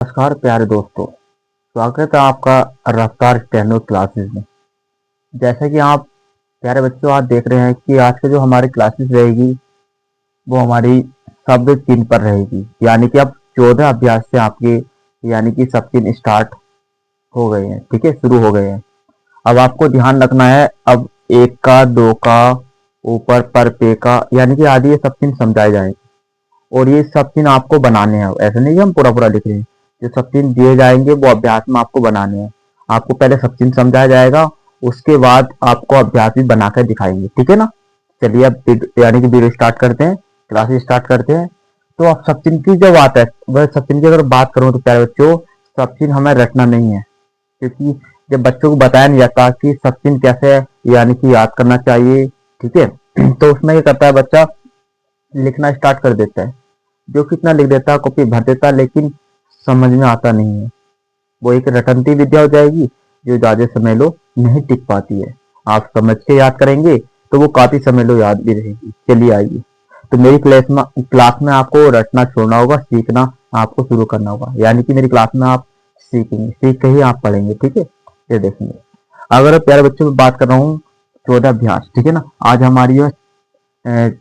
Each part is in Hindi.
नमस्कार प्यारे दोस्तों, स्वागत है आपका रफ्तार स्टेनो क्लासेस में। जैसा कि आप प्यारे बच्चों आज देख रहे हैं कि आज की जो हमारी क्लासेस रहेगी वो हमारी शब्द चिन्ह पर रहेगी। यानी कि अब 14 अभ्यास से आपके यानी कि सब चिन्ह स्टार्ट हो गए हैं, ठीक है, शुरू हो गए हैं। अब आपको ध्यान रखना है, अब एक का, दो का, ऊपर, पर, पे का यानी कि आदि ये सब चिन्ह समझाए जाएंगे और ये सब चिन्ह आपको बनाने हैं। ऐसा नहीं कि हम पूरा पूरा लिख रहे हैं, जो सब चिन्ह दिए जाएंगे वो अभ्यास में आपको बनाने हैं। आपको पहले सब चिन्ह समझाया जाएगा, उसके बाद आपको अभ्यास भी बनाकर दिखाएंगे, ठीक है ना। चलिए अब यानी कि वीडियो स्टार्ट करते हैं, क्लासेस स्टार्ट करते हैं। तो अब सब चिन्ह की जो बात है, वह सब चिन्ह की अगर बात करूं तो प्यारे बच्चों, सब चिन्ह हमें रटना नहीं है, क्योंकि जब बच्चों को बताया नहीं जाता कि सब चिन्ह कैसे यानी कि याद करना चाहिए, ठीक है, तो उसमें क्या करता है बच्चा, लिखना स्टार्ट कर देता है। जो कितना लिख देता है, कॉपी भर देता है, लेकिन समझ में आता नहीं है। वो एक रटंती विद्या हो जाएगी जो ज्यादा समय लो नहीं टिक पाती है। आप समझ के याद करेंगे तो वो काफी समय लो याद भी रहेगी। चलिए आइए, तो मेरी क्लास में आपको रटना छोड़ना होगा, सीखना आपको शुरू करना होगा। यानी कि मेरी क्लास में आप सीखेंगे, सीख के ही आप पढ़ेंगे, ठीक है। ये देखेंगे, अगर प्यारे बच्चों में बात कर रहा हूँ 14 अभ्यास, ठीक है ना। आज हमारी जो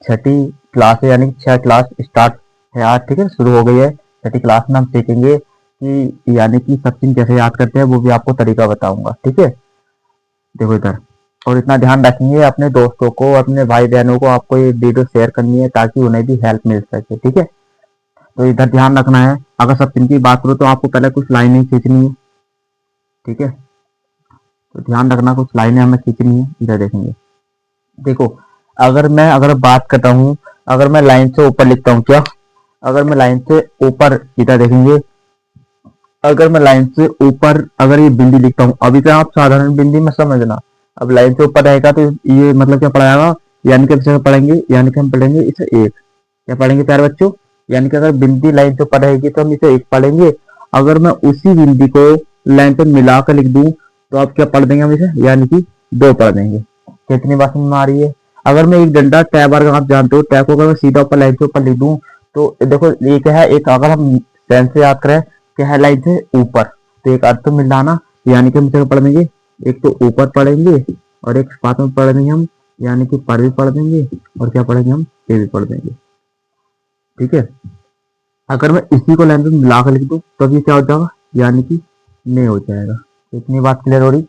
छठी क्लास है, यानी कि 6 क्लास स्टार्ट है आज, ठीक है, शुरू हो गई है। छठी क्लास में हम सीखेंगे कि यानी कि सब चीज कैसे याद करते हैं, वो भी आपको तरीका बताऊंगा, ठीक है। देखो इधर, और इतना ध्यान रखेंगे अपने दोस्तों को, अपने भाई बहनों को आपको ये वीडियो शेयर करनी है ताकि उन्हें भी हेल्प मिल सके, ठीक है। तो इधर ध्यान रखना है, अगर सब चीज की बात करो तो आपको पहले कुछ लाइनें खींचनी है, ठीक है। तो ध्यान रखना, कुछ लाइनें हमें खींचनी है। इधर देखेंगे, देखो, अगर बात करता हूँ, अगर मैं लाइन से ऊपर लिखता हूँ क्या, अगर मैं लाइन से ऊपर, इधर देखेंगे, अगर मैं लाइन से ऊपर अगर ये बिंदी लिखता हूँ, अभी तो आप साधारण बिंदी में समझना। अब लाइन से ऊपर रहेगा तो ये मतलब क्या पढ़ाएगा, यानी कि अच्छा पढ़ेंगे, यानी कि हम पढ़ेंगे इसे एक, क्या पढ़ेंगे प्यारे बच्चों, यानी कि अगर बिंदी लाइन से ऊपर रहेगी तो हम इसे एक पढ़ेंगे। अगर मैं उसी बिंदी को लाइन पर मिलाकर लिख दूं तो आप क्या पढ़ देंगे हम इसे, यानी कि दो पढ़ देंगे। कितनी बात समझ में आ रही है। अगर मैं एक डंडा टै बार, आप जानते हो टै को अगर मैं सीधा ऊपर लाइन से ऊपर लिख दूं तो देखो ये क्या है, एक अगर हम ध्यान से याद करें क्या है, लाइन से ऊपर, तो एक अर्थ तो मिलाना, यानी कि हम क्या पढ़ देंगे, एक तो ऊपर पढ़ेंगे और एक साथ में पढ़ देंगे हम, यानी कि पर भी पढ़ देंगे और क्या पढ़ेंगे हम, ये भी पढ़ देंगे, ठीक है। अगर मैं इसी को लाइन पे मिला कर लिख दूं तो ये क्या हो जाएगा, यानी कि ने हो जाएगा। तो इतनी बात क्लियर हो रही,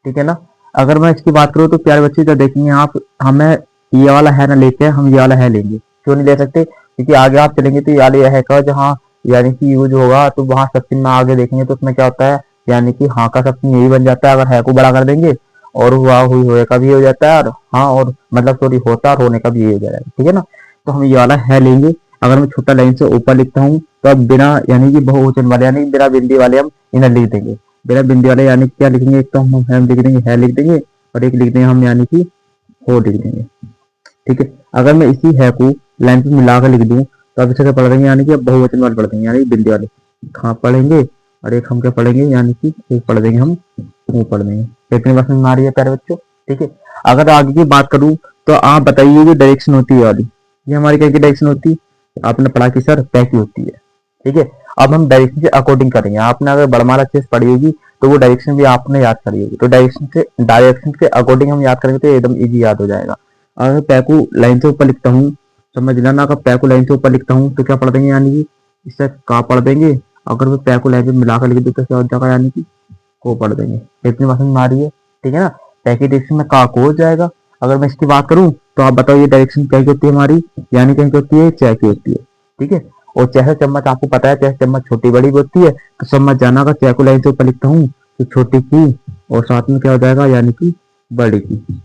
ठीक है ना। अगर मैं इसकी बात करूँ तो प्यारे बच्चे जो देखेंगे आप, हमें ये वाला है ना लेके हम ये वाला है लेंगे, क्यों नहीं ले सकते, क्योंकि आगे आप चलेंगे तो ये वाला है का जहाँ यानी कि यूज होगा तो वहां सचिन में आगे देखेंगे तो उसमें क्या होता है, यानी कि हाँ का सचिन यही बन जाता है अगर है को बड़ा कर देंगे, और हुआ हुई होए का भी हो जाता है, और हाँ और मतलब सॉरी होता और होने का भी यही हो जाएगा, ठीक है ना। तो हम ये वाला है लेंगे। अगर मैं छोटा लाइन से ऊपर लिखता हूँ तो अब बिना यानी कि बहुवचन वाले यानी कि बिना बिंदी वाले हम इन्हें लिख देंगे। बिना बिंदी वाले यानी कि क्या लिखेंगे, एक तो हम लिख देंगे है लिख देंगे और एक लिख देंगे हम यानी कि हो लिख देंगे, ठीक है। अगर मैं इसी है को लाइन पे मिलाकर लिख दूं तो अब इसे क्या पढ़ देंगे, यानी कि अब बहुवचन वाले पढ़ देंगे, यानी कि बिंदी वाले खा पढ़ेंगे और एक हम क्या पढ़ेंगे, यानी कि एक पढ़ देंगे हम मुंह पढ़ देंगे। कितनी बात समझ में आ रही है प्यारे बच्चों, ठीक है। अगर आगे की बात करूं तो आप बताइए जो डायरेक्शन होती है वाली, ये हमारी क्या की डायरेक्शन होती है, आपने पढ़ा कि सर तय की होती है, ठीक है। अब हम डायरेक्शन के अकॉर्डिंग करेंगे, आपने अगर बड़माला अच्छे से पढ़ी होगी तो वो डायरेक्शन भी आपने याद करी होगी, तो डायरेक्शन के अकॉर्डिंग हम याद करेंगे तो एकदम इजी याद हो जाएगा। अगर पैको लाइन से ऊपर लिखता हूँ, समझ लेना, अगर पैको लाइन से ऊपर लिखता हूँ तो क्या पढ़ देंगे, यानी कि इससे का पढ़ देंगे। अगर मैं पैको लाइन से मिलाकर लिख दूँ तो क्या हो जाएगा, यानी कि को पढ़ देंगे। इतनी बात समझ में आ रही है, ठीक है ना। पै की डायरेक्शन में का को हो जाएगा। अगर मैं इसकी बात करूं तो आप बताओ ये डायरेक्शन क्या की होती है हमारी, यानी कहीं की होती है, चाय की होती है, ठीक है। और चाहे चम्मच आपको पता है, चाहे चम्मच छोटी बड़ी भी होती है, तो समझ जाना अगर चाय को लाइन से ऊपर लिखता हूँ तो छोटी की और साथ में क्या हो जाएगा, यानी कि बड़ी की।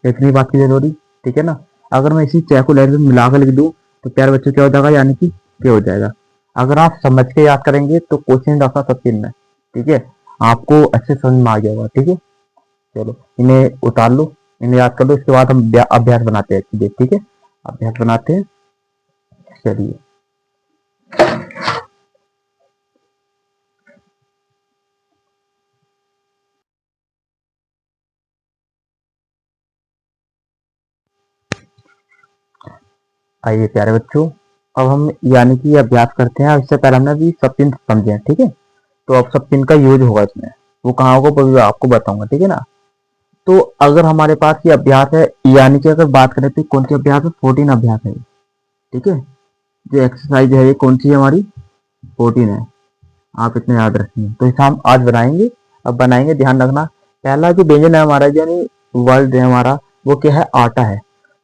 इतनी बात की जरूरी, ठीक है ना। अगर मैं इसी चाय को लाइन में मिलाकर लिख दूं तो प्यारे बच्चों क्या हो जाएगा, यानी कि क्या हो जाएगा। अगर आप समझ के याद करेंगे तो क्वेश्चन रखना सब चिन्ह है, ठीक है, आपको अच्छे समझ में आ गया होगा, ठीक है। चलो इन्हें उतार लो, इन्हें याद कर लो, इसके बाद हम अभ्यास बनाते हैं, ठीक है, अभ्यास बनाते हैं। चलिए, आइए प्यारे बच्चों, अब हम यानी कि अभ्यास करते हैं। इससे पहले हमने भी सब चिन्ह समझे हैं, ठीक है। तो अब सब पिन का यूज होगा इसमें, वो कहाँ होगा वो भी आपको बताऊंगा, ठीक है ना। तो अगर हमारे पास ये अभ्यास है, यानी कि अगर बात करें तो कौन सी अभ्यास है, 14 अभ्यास है, ठीक है। जो एक्सरसाइज है ये कौन सी है हमारी, 14 है, आप इतने याद रखेंगे। तो इसे हम आज बनाएंगे। अब बनाएंगे, ध्यान रखना, पहला जो व्यंजन है हमारा, यानी वर्ड है हमारा, वो क्या है, आटा है।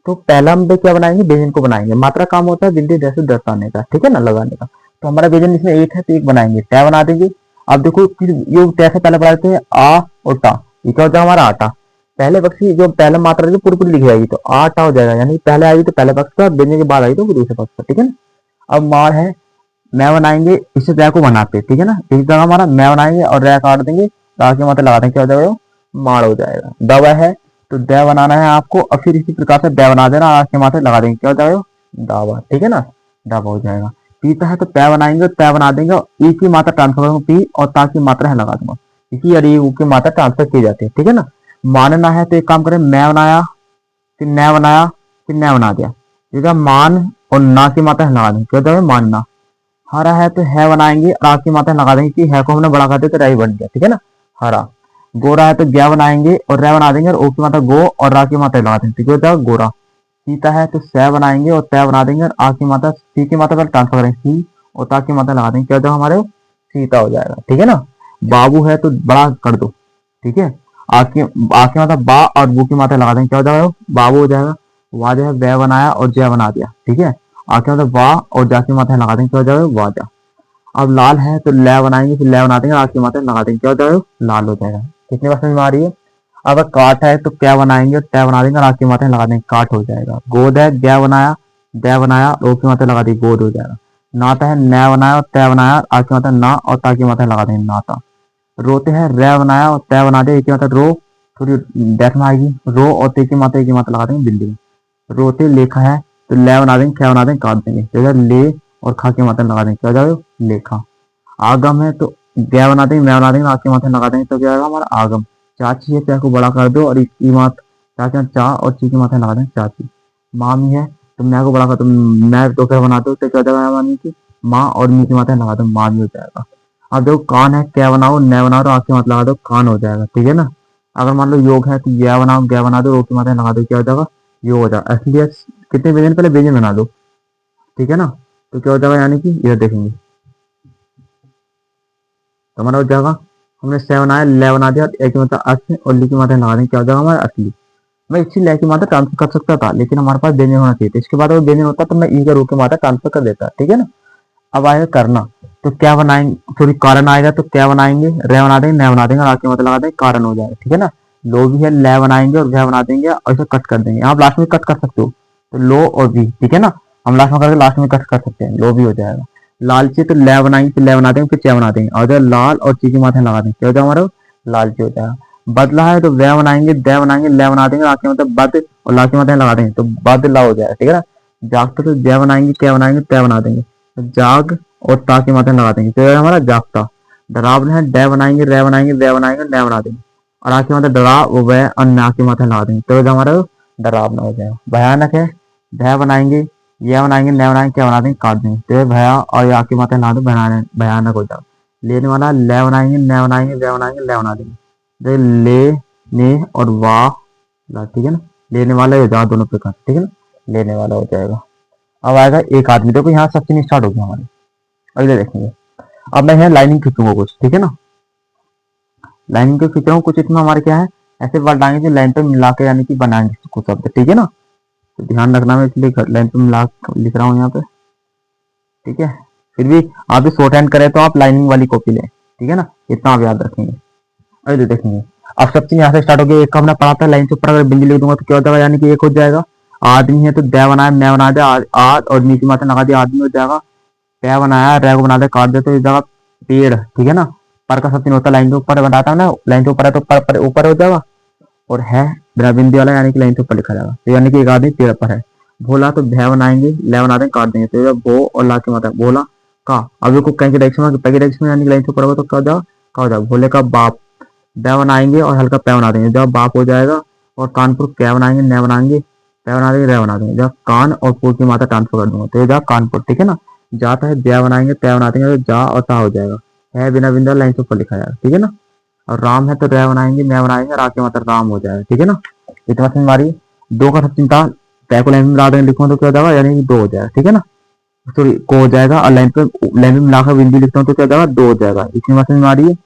तो पहला हम क्या बनाएंगे, व्यंजन को बनाएंगे। मात्रा काम होता है बिंदी जैसे दर्शाने का, ठीक है ना, लगाने का। तो हमारा व्यंजन इसमें एक है तो एक बनाएंगे, टै बना देंगे। अब देखो फिर ये टै से पहले पढ़ाते हैं आ और टा, ये क्या होता है हमारा आटा। पहले पक्ष की जो पहले मात्रा है पूरी पूरी लिखी जाएगी, तो आटा हो जाएगा, यानी पहले आएगी तो पहले पक्ष का, व्यंजन के बाद आएगी तो दूसरे पक्ष का, ठीक है ना। अब मार है, मैं बनाएंगे, इससे रै को बनाते, ठीक है ना। इस जगह हमारा मैं बनाएंगे और रै काट देंगे, रा के मात्रा लगा देंगे, क्या हो जाएगा, माड़ हो जाएगा। दवा है तो दै बनाना है आपको, और फिर इसी प्रकार से दै बना देना, रा के मात्रा लगा देंगे, क्या हो जाएगा, दावा, ठीक है ना, दावा हो जाएगा। पीता है तो पै बनाएंगे, तै बना देंगे, ई की मात्रा ट्रांसफर करूंगा, पी और ता की मात्रा है लगा दूंगा, इसी और ई की मात्रा ट्रांसफर की जाती है, ठीक है ना। मानना है तो एक काम करें, मैं बनाया, फिर न बनाया, फिर न बना दिया, ठीक है। मान और ना की मात्रा है लगा देंगे, क्या हो जाएगा, मानना। हरा है तो है बनाएंगे, रा की मात्रा लगा देंगे, कि है को हमने बड़ा कर दिया तो रा ही बन गया, ठीक है ना, हरा। गोरा है तो गया बनाएंगे और रै बना देंगे, और ओ की मात्रा गो और रा की मात्रा लगा देंगे, ठीक है, गोरा। सीता है तो सै बनाएंगे और तय बना देंगे, और आ की मात्रा, सी की मात्रा ट्रांसफर करेंगे, सी और ता की मात्रा लगा देंगे, क्या हो जाएगा हमारे, सीता हो जाएगा, ठीक है ना। बाबू है तो बड़ा कर दो, ठीक है, आ की मात्रा बा और बू की मात्रा लगा देंगे, क्या हो जाएगा, बाबू हो जाएगा। वाह जो है वह बनाया और जय बना दिया, ठीक है, आ की मात्रा वाह और जा की मात्रा लगा देंगे, क्या हो जाएगा, वाजा। अब लाल है तो लै बनाएंगे, फिर लै बना देंगे, आ की मात्रा लगा देंगे, क्या हो जाएगा, लाल हो जाएगा। कितनी बार समझ में आ रही है। अगर काट है तो क्या बनाएंगे, तय बना देंगे, और आ की मात्रा लगा देंगे, काट हो जाएगा। गोद है, गया बनाया, दय बनाया, ओ की मात्रा लगा दी, गोद हो जाएगा। नाता है, नया बनाया और तय बनाया, आ की मात्रा ना और ता की मात्रा लगा देंगे, नाता। रोते हैं, रै बनाया और तय बना दिया, एक की मात्रा रो, थोड़ी डेथ में आएगी, रो और ते की मात्रा एक की मात्रा लगा देंगे, बिल्ली में। रोते लेखा है तो लै बना देंगे, ख्या बना देंगे, काट देंगे, तो ले और खा की मात्रा लगा देंगे, क्या हो जाएगा, लेखा। आगम है तो गया बना देंगे, मैं बना देंगे, आ की मात्रा लगा देंगे, तो क्या आएगा हमारा आगम। चाची है, चाय को बड़ा कर दो और इसकी मात चाचा चा और ची की मात्रा लगा देंगे, चाची। मामी है तो मैं को बड़ा कर दो, मैं तो क्या बना दो, तो क्या हो जाएगा मामी की, माँ और मी की मात्रा लगा दो, मामी हो जाएगा। अब देखो कान है, क्या बनाओ, न बनाओ तो आ की मात्रा लगा दो, कान हो जाएगा, ठीक है ना। अगर मान लो योग है तो या बनाओ, गया बना दो, ओ की मात्रा लगा दो, क्या हो जाएगा, योग हो जाएगा। इसलिए कितने व्यंजन, पहले व्यंजन बना दो, ठीक है ना। तो क्या हो जाएगा, यानी कि यह देखेंगे तो हमारा हो जाएगा, हमने से बनाया, ले बना दिया, ए की मात्रा अस और ली की मात्रा लगा देंगे, क्या हो जाएगा हमारा असली। मैं इसी ले की मात्रा ट्रांसफर कर सकता था, लेकिन हमारे पास व्यंजन होना चाहिए था। इसके बाद अगर व्यंजन होता तो मैं ई के रूप की मात्रा ट्रांसफर कर देता, ठीक है ना। अब आएगा करना, तो क्या बनाएंगे, सॉरी कारण आएगा तो क्या बनाएंगे, रे बना देंगे, न बना देंगे, और आके मतलब लगा देंगे, कारण हो जाएगा, ठीक है ना। लो भी है, ले बनाएंगे और वह बना देंगे और इसे कट कर देंगे, आप लास्ट में कट कर सकते हो, तो लो और भी, ठीक है ना। हम लास्ट में करके लास्ट में कट कर सकते हैं, लो भी हो जाएगा। लालची तो ले बनाएंगे, फिर ले बना देंगे, फिर चे बना देंगे, और जो लाल और ची की माथे लगा देंगे, क्या हो जाएगा हमारा, लालची हो जाएगा। बदला है तो वह बनाएंगे, दे बनाएंगे, ले बना देंगे, आके मतलब बद और ला की माथे लगा देंगे, तो बदला हो जाएगा, ठीक है ना। जागते तो जय बनाएंगे, क्या बनाएंगे, तय बना देंगे, तो जाग और ता की मात्रा लगा देंगे, तो हमारा जागता। डरावना है, डे बनाएंगे, रे बनाएंगे, वे बनाएंगे, न बना देंगे, और आ की मात्रा डरा वो वह और ना की मात्रा लगा देंगे, तो हमारा डरावना हो जाएगा। भयानक है, भय बनाएंगे, यह बनाएंगे, न बनाएंगे, क्या बना देंगे, काट देंगे, तो भया और या की मात्रा लगा दो, भयानक हो जाएगा। लेने वाला, ले बनाएंगे, न बनाएंगे, वे बनाएंगे, ले बना देंगे, तो ले ने और वाह, ठीक है ना। लेने वाला हो जाएगा दोनों प्रकार, ठीक है ना, लेने वाला हो जाएगा। अब आएगा एक आदमी, देखो यहाँ सब चीज स्टार्ट हो गया हमारी, अगले देखेंगे। अब मैं यहाँ लाइनिंग खींचूंगा कुछ, ठीक है ना, लाइनिंग को खींच रहा हूँ कुछ, इसमें हमारे क्या है, ऐसे वर्ड आएंगे जो लाइन पे मिला के यानी कि बनाएंगे कुछ शब्द, ठीक है ना। तो ध्यान रखना, मैं इसलिए लाइन पे मिला लिख रहा हूँ यहाँ पे, ठीक है। फिर भी आप भी शॉर्ट हैंड करें तो आप लाइनिंग वाली कॉपी लें, ठीक है ना, इतना आप याद रखेंगे। अरे देखेंगे, अब सब चीज यहाँ से स्टार्ट हो गई। एक हमने पढ़ा था, लाइन के ऊपर अगर बिंदी लिख दूंगा तो क्या हो जाएगा, यानी कि एक हो जाएगा। आदमी है तो दे बनाया, मैं बना दिया, आद और नीचे मात्रा लगा दिया, आदमी हो जाएगा। पै बनाया, रै को बना दे, काट दे, तो इस जगह पेड़, ठीक है ना। पर का सब तीन होता है, लाइन के ऊपर बताता हूँ ना, लाइन के ऊपर है तो पर ऊपर हो जाएगा, और है बिना बिंदी वाला यानी कि लाइन के ऊपर लिखा जाएगा, तो यानी कि एक आदमी पेड़ पर है। भोला तो भै बनाएंगे, ले बना देंगे, काट देंगे, तो भो और ला के मात्रा भोला का। अब को कहीं के डायरेक्शन में, पैके डायरेक्शन में यानी कि लाइन के ऊपर होगा तो क्या हो जाएगा, क्या हो जाएगा, भोले का बाप। बै बनाएंगे और हल्का पै बना देंगे, जब बाप हो जाएगा। और कानपुर क्या बनाएंगे, न बनाएंगे, पै बना देंगे, रै बना देंगे, जब कान और पुर की मात्रा ट्रांसफर कर दूंगा, तो ये जा कानपुर, ठीक है ना। जाता है, जय बनाएंगे, तय बना देंगे, तो जा और ता हो जाएगा। है बिना बिंदु लाइन से ऊपर लिखा जाएगा, ठीक है ना। और राम है तो रै बनाएंगे, मैं बनाएंगे, रा के मतलब राम हो जाएगा, ठीक है ना। इतना समझ मारिए। दो का सब चिंता तय को लाइन में मिला देंगे, लिखूँ तो क्या हो जाएगा, यानी कि दो हो जाएगा, ठीक है ना। सॉरी को हो जाएगा, और लाइन पे मिलाकर बिंदु लिखता हूँ तो क्या हो जाएगा, दो हो जाएगा। इतनी बात समझ मारिए।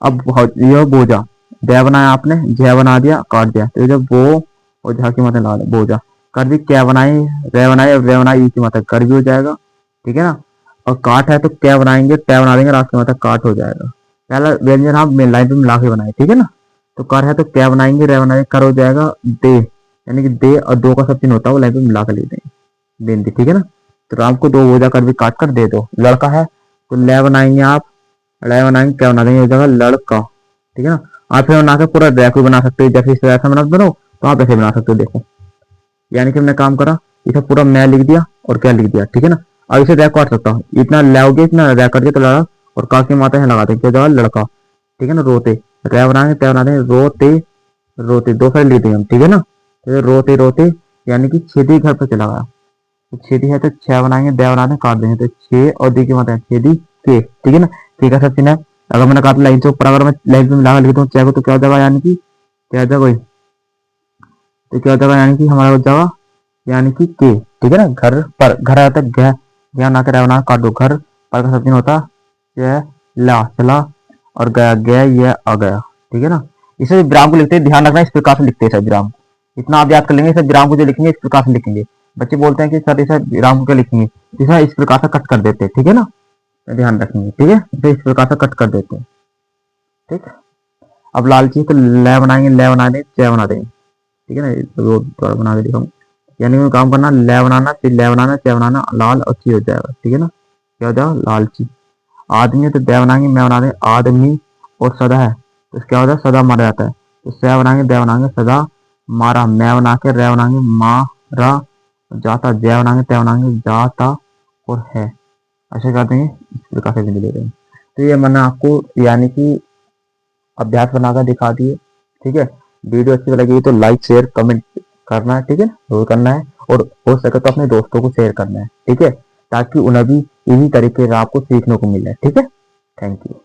अब ये बोझा जय बनाया आपने, जय बना दिया, काट दिया, तो जब वो और जहाँ की मतलब ला दे बोझा कर दी, क्या बनाई, रे बनाई, अब रे बनाई की मतलब कर भी हो जाएगा, ठीक है ना। और काट है तो क्या बनाएंगे, टै बना देंगे, रात की मतलब काट हो जाएगा। पहला व्यंजन हम लाइन पे मिला के बनाए, ठीक है ना। तो कर है तो क्या बनाएंगे, रे बनाएंगे, कर हो जाएगा दे, यानी कि दे, और दो का सब चिन्ह होता है वो लाइन पे मिला कर लिख देंगे, देंगे, ठीक है ना। तो राम को दो बोझा कर भी काट कर दे दो। लड़का है तो ले बनाएंगे आप, लड़ाई बनाएंगे, क्या बना देंगे, हो जाएगा लड़का, ठीक है ना। आप फिर बना के पूरा रैक भी बना सकते हो, जैसे इस ऐसा बनो तो आप ऐसे बना सकते हो, देखो। यानी कि हमने काम करा, इसे पूरा मैं लिख दिया और क्या लिख दिया, ठीक है ना। अब इसे रैक काट सकता हूँ, इतना लाओगे, इतना रैक करके तो लड़ा, और का की माता है लगा देंगे, क्या हो जाएगा लड़का, ठीक है ना। रोते रै बनाएंगे, तय बना देंगे, रोते रोते, दो साइड लिख देंगे हम, ठीक है ना। तो रोते रोते यानी कि छेदी घर पे चला गया, तो छेदी है तो छह बनाएंगे, दया बना देंगे, काट देंगे, तो छह और दी की मात्रा है छेदी के, ठीक है ना। के का सब चिन्ह है। अगर मैंने काटा लाइन से ऊपर, अगर मैं लाइन पे मिला लिखता हूँ छह को, तो क्या हो जाएगा, यानी कि क्या हो जाएगा, तो क्या हो जाएगा, यानी कि हमारा हो जाएगा यानी कि के, ठीक है ना। घर पर, घर आता है गह, गया ना कर बना काट दो, घर पर का सब चिन्ह होता है ला, चला, और गया गया, ये आ गया, ठीक है ना। इसे विराम को लिखते हैं, ध्यान रखना इस प्रकार से लिखते हैं सब विराम, इतना आप याद कर लेंगे। सब विराम को जो लिखेंगे इस प्रकार से लिखेंगे। बच्चे बोलते हैं कि सर इसे विराम को क्या लिखेंगे, इसे इस प्रकार से कट कर देते हैं, ठीक है ना। तो ध्यान रखेंगे, ठीक है, इसे इस प्रकार से कट कर देते हैं, ठीक। अब लालची तो ले बनाएंगे, ले बना देंगे, चे बना देंगे, ठीक है ना। तो थोड़ा बना के दिखाऊँ, यानी कि काम करना, ले बनाना, फिर ले बनाना, चे बनाना, लाल और ची हो जाएगा, ठीक है ना। क्या हो जाएगा, लालची। आदमी है तो दे बनाएंगे, मैं बना देंगे, आदमी, और सदा है तो क्या होता है, सदा मारा जाता है, तो सै बनाएंगे, दे बनाएंगे, सदा मारा, मैं बना के रे बनाएंगे, मारा, जाता, जय बनाएंगे, तय बनाएंगे, जाता, और है, ऐसे कर देंगे, इस प्रकार से बिंदु ले रहे हैं। तो ये मैंने आपको यानी कि अभ्यास बनाकर दिखा दिए, ठीक है। वीडियो अच्छी लगी तो लाइक शेयर कमेंट करना है, ठीक है, जरूर करना है, और हो सके तो अपने दोस्तों को शेयर करना है, ठीक है, ताकि उन्हें भी इन्हीं तरीके का आपको सीखने को मिले, ठीक है। Thank you.